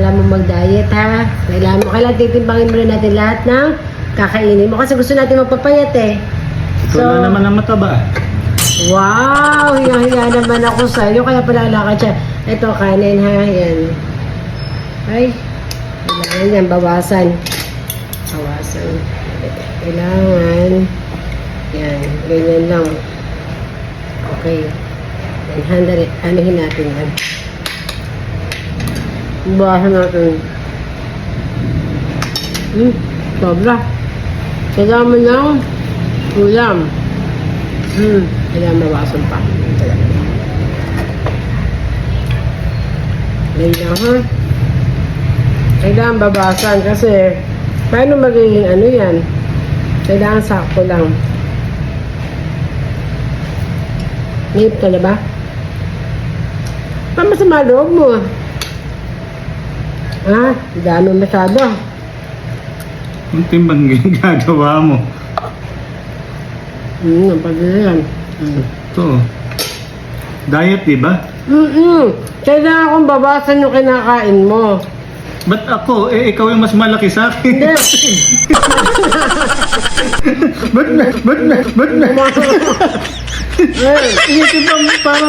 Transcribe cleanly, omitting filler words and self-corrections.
kailangan mo mag-diet ha. Kailangan titimbangin mo rin natin lahat ng kakainin mo kasi gusto natin magpapayat eh. Ito na naman ang mataba. Wow! Hiya-hiya naman ako sa iyo. Kaya pala lakad siya. Ito, kanin ha. Yan. Ay. Kailangan yan. Bawasan. Bawasan. Kailangan. Yan. Ganyan lang. Okay. Yan. Anuhin natin yan. Bawasan natin. Sobra. Kailangan mo ng ulam. Kailangan mawasan pa. Ganyan ha. Kailangan babasan kasi paano magiging ano yan? Kailangan sakto lang. Ngip ka na ba? Pa masama loob mo. Ha? Dami masyado. Ang timbang ginagawa mo. Ang pagdala yan. Ito. Diet, di ba? Kailangan kong babasan yung kinakain mo. Ba't ako? Eh, ikaw yung mas malaki sa akin. Hindi. Ba't na? Eh, Isip mo parang